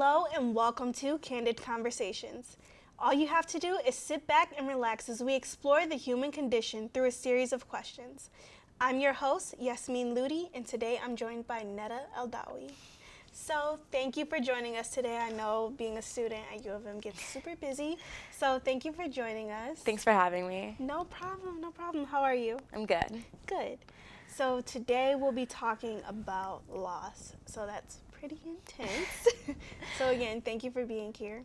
Hello and welcome to Candid Conversations. All you have to do is sit back and relax as we explore the human condition through a series of questions. I'm your host, Yasmeen Ludy, and today I'm joined by Nada Eldawy. So thank you for joining us today. I know being a student at U of M gets super busy, so thank you for joining us. Thanks for having me. No problem, no problem. How are you? I'm good. Good. So today we'll be talking about loss. So that's pretty intense. So again, thank you for being here.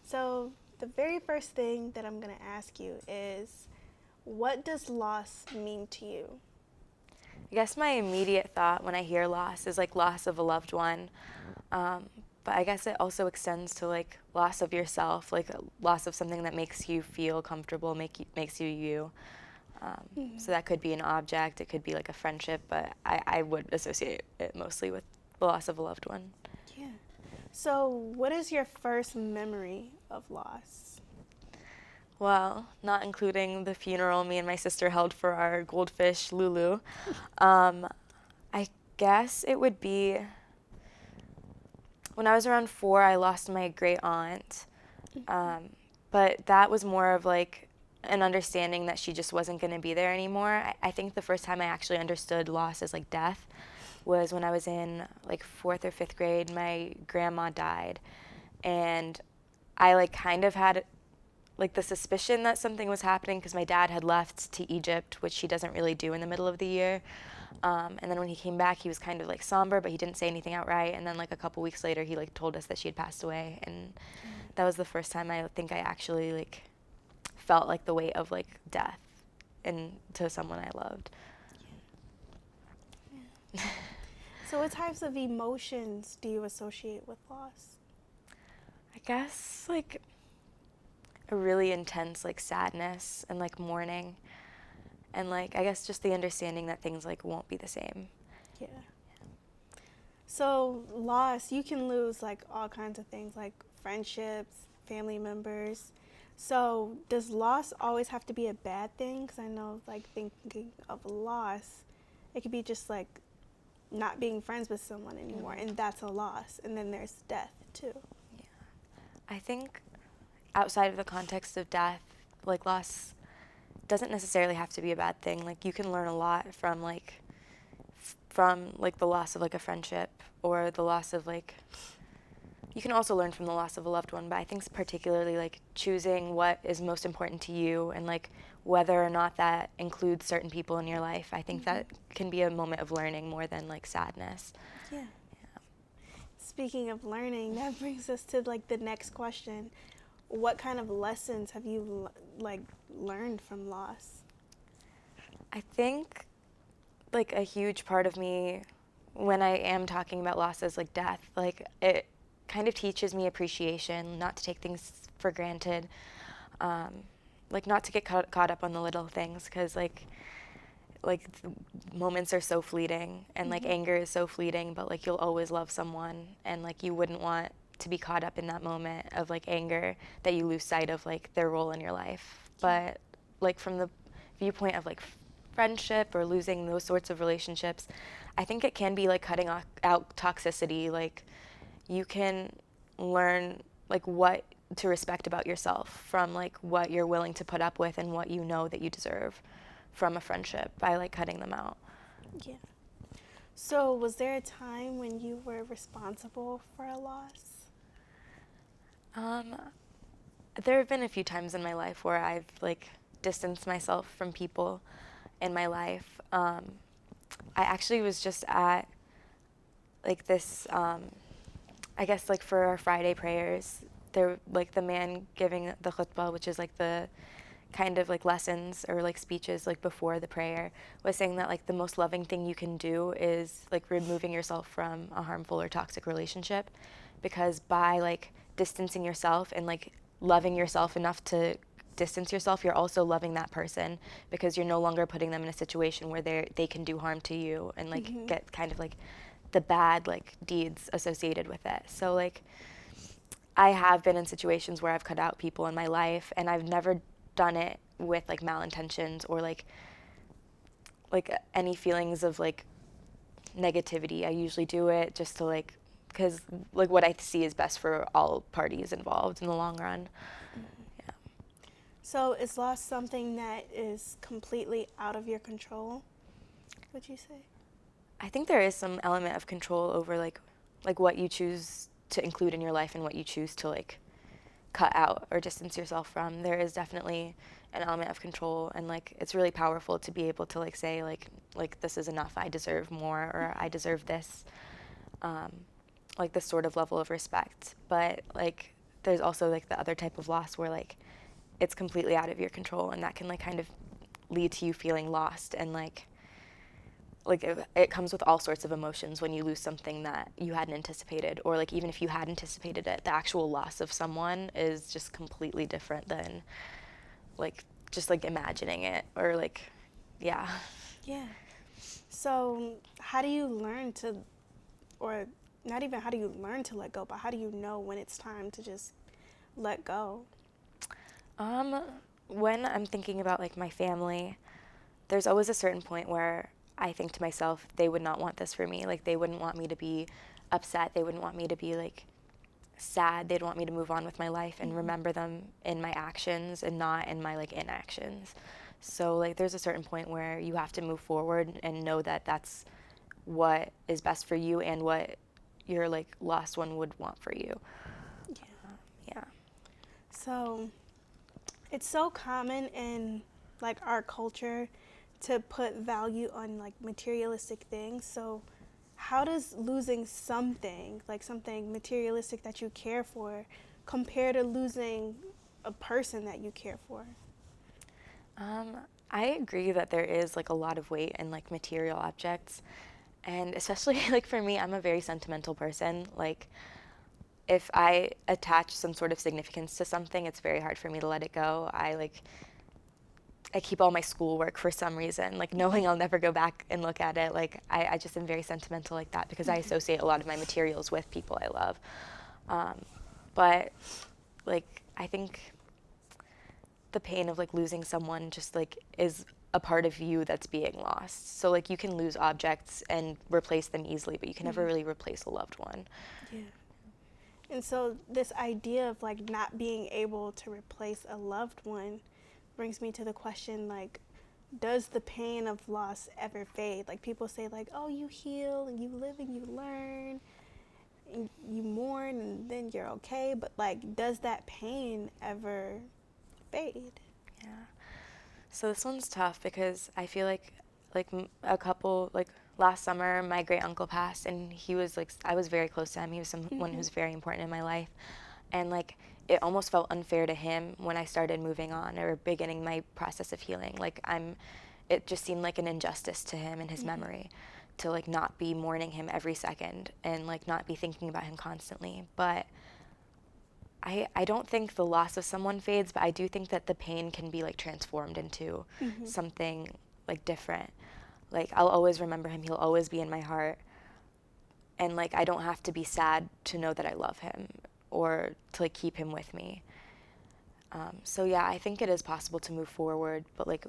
So the very first thing that I'm going to ask you is, what does loss mean to you? I guess my immediate thought when I hear loss is like loss of a loved one. But I guess it also extends to like loss of yourself, like loss of something that makes you feel comfortable, makes you you. So that could be an object, it could be like a friendship, but I would associate it mostly with the loss of a loved one. Yeah. So what is your first memory of loss? Well, not including the funeral me and my sister held for our goldfish, Lulu. I guess it would be when I was around 4, I lost my great aunt. But that was more of like an understanding that she just wasn't going to be there anymore. I think the first time I actually understood loss as like death was when I was in like 4th or 5th grade. My grandma died, and I like kind of had like the suspicion that something was happening because my dad had left to Egypt, which he doesn't really do in the middle of the year. And then when he came back, he was kind of like somber, but he didn't say anything outright. And then like a couple weeks later, he like told us that she had passed away, and that was the first time I think I actually like felt like the weight of like death and to someone I loved. Yeah. So what types of emotions do you associate with loss? I guess like a really intense like sadness and like mourning, and like I guess just the understanding that things like won't be the same. Yeah. So loss, you can lose like all kinds of things like friendships, family members. So does loss always have to be a bad thing? Because I know like thinking of loss, it could be just like not being friends with someone anymore, and that's a loss. And then there's death too. Yeah. I think outside of the context of death, like loss doesn't necessarily have to be a bad thing. Like you can learn a lot from like the loss of like a friendship, or the loss of like, you can also learn from the loss of a loved one, but I think particularly like choosing what is most important to you and like whether or not that includes certain people in your life. I think that can be a moment of learning more than like sadness. Yeah. Speaking of learning, that brings us to like the next question. What kind of lessons have you like learned from loss? I think like a huge part of me when I am talking about losses like death, like it kind of teaches me appreciation, not to take things for granted, like not to get caught up on the little things, because like moments are so fleeting, and like anger is so fleeting, but like you'll always love someone, and like you wouldn't want to be caught up in that moment of like anger that you lose sight of like their role in your life. But like from the viewpoint of like friendship or losing those sorts of relationships, I think it can be like cutting out toxicity. Like you can learn like what to respect about yourself from like what you're willing to put up with and what you know that you deserve from a friendship by like cutting them out. Yeah. So was there a time when you were responsible for a loss? There have been a few times in my life where I've like distanced myself from people in my life. I actually was just at like this I guess like for our Friday prayers, there like the man giving the khutbah, which is like the kind of like lessons or like speeches like before the prayer, was saying that like the most loving thing you can do is like removing yourself from a harmful or toxic relationship, because by like distancing yourself and like loving yourself enough to distance yourself, you're also loving that person, because you're no longer putting them in a situation where they can do harm to you and like get kind of like the bad like deeds associated with it. So like I have been in situations where I've cut out people in my life, and I've never done it with like malintentions or like any feelings of like negativity. I usually do it just to like because like what I see is best for all parties involved in the long run. Yeah. So is loss something that is completely out of your control, would you say? I think there is some element of control over like what you choose to include in your life and what you choose to like cut out or distance yourself from. There is definitely an element of control, and like it's really powerful to be able to like say like this is enough, I deserve more, or I deserve this, like this sort of level of respect. But like there's also like the other type of loss where like it's completely out of your control, and that can like kind of lead to you feeling lost, and like it comes with all sorts of emotions when you lose something that you hadn't anticipated, or like even if you had anticipated it, the actual loss of someone is just completely different than like just like imagining it, or like yeah. So how do you learn to, or not even how do you learn to let go, but how do you know when it's time to just let go? When I'm thinking about like my family, there's always a certain point where I think to myself, they would not want this for me. Like they wouldn't want me to be upset. They wouldn't want me to be like sad. They'd want me to move on with my life and remember them in my actions and not in my like inactions. So like there's a certain point where you have to move forward and know that that's what is best for you and what your like lost one would want for you. Yeah. So it's so common in like our culture to put value on like materialistic things. So how does losing something, like something materialistic that you care for, compare to losing a person that you care for? I agree that there is like a lot of weight in like material objects, and especially like for me, I'm a very sentimental person. Like if I attach some sort of significance to something, it's very hard for me to let it go. I keep all my schoolwork for some reason, like knowing I'll never go back and look at it. Like I just am very sentimental like that because I associate a lot of my materials with people I love. But like I think the pain of like losing someone just like is a part of you that's being lost. So like you can lose objects and replace them easily, but you can never really replace a loved one. Yeah. And so this idea of like not being able to replace a loved one brings me to the question, like, does the pain of loss ever fade? Like people say like, oh, you heal and you live and you learn and you mourn and then you're okay, but like does that pain ever fade? Yeah. So this one's tough because I feel like a couple like last summer my great uncle passed, and he was like I was very close to him. He was someone who was very important in my life, and like it almost felt unfair to him when I started moving on or beginning my process of healing. Like it just seemed like an injustice to him and his memory to like not be mourning him every second and like not be thinking about him constantly. But I don't think the loss of someone fades, but I do think that the pain can be like transformed into something like different. Like I'll always remember him. He'll always be in my heart. And like I don't have to be sad to know that I love him or to like keep him with me. So yeah, I think it is possible to move forward, but like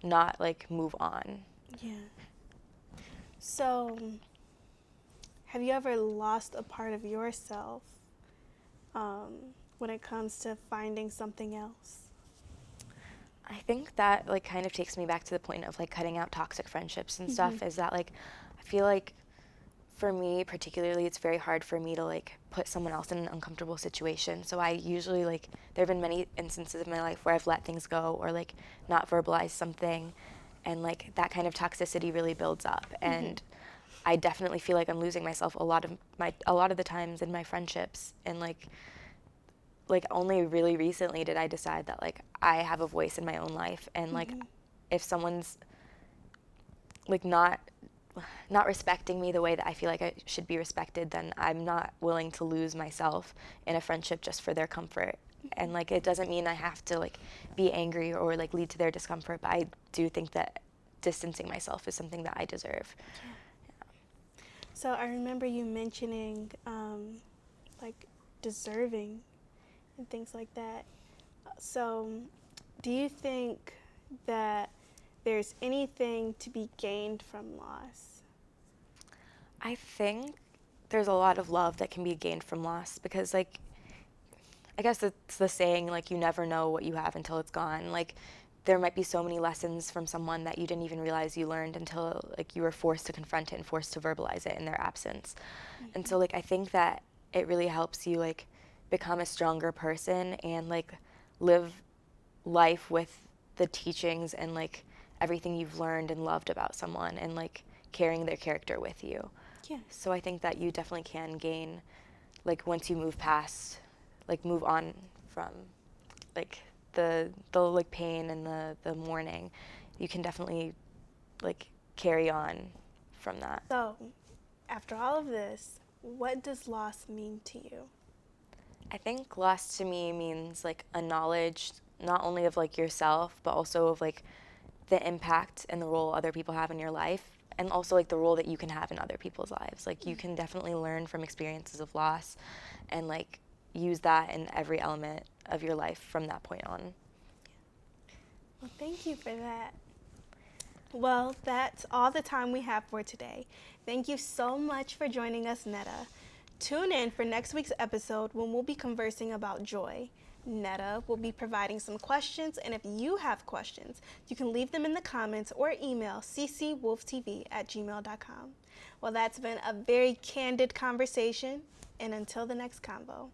not like move on. Yeah. So have you ever lost a part of yourself when it comes to finding something else? I think that like kind of takes me back to the point of like cutting out toxic friendships and stuff, is that like I feel like for me particularly it's very hard for me to like put someone else in an uncomfortable situation. So I usually like there have been many instances in my life where I've let things go or like not verbalized something, and like that kind of toxicity really builds up, and I definitely feel like I'm losing myself a lot of the times in my friendships, and like only really recently did I decide that like I have a voice in my own life, and like if someone's like not respecting me the way that I feel like I should be respected, then I'm not willing to lose myself in a friendship just for their comfort. And like it doesn't mean I have to like be angry or like lead to their discomfort, but I do think that distancing myself is something that I deserve. So I remember you mentioning like deserving and things like that. So do you think that there's anything to be gained from loss? I think there's a lot of love that can be gained from loss, because like I guess it's the saying, like, you never know what you have until it's gone. Like, there might be so many lessons from someone that you didn't even realize you learned until like you were forced to confront it and forced to verbalize it in their absence. And so like I think that it really helps you like become a stronger person and like live life with the teachings and like everything you've learned and loved about someone, and like carrying their character with you. Yes. So I think that you definitely can gain, like, once you move past, like move on from like the like pain and the mourning, you can definitely like carry on from that. So, after all of this, what does loss mean to you? I think loss to me means like a knowledge not only of like yourself, but also of like the impact and the role other people have in your life, and also like the role that you can have in other people's lives. Like you can definitely learn from experiences of loss and like use that in every element of your life from that point on. Well, thank you for that. Well, that's all the time we have for today. Thank you so much for joining us, Nada. Tune in for next week's episode when we'll be conversing about joy. Nada will be providing some questions, and if you have questions, you can leave them in the comments or email ccwolftv@gmail.com. Well, that's been a very candid conversation, and until the next convo.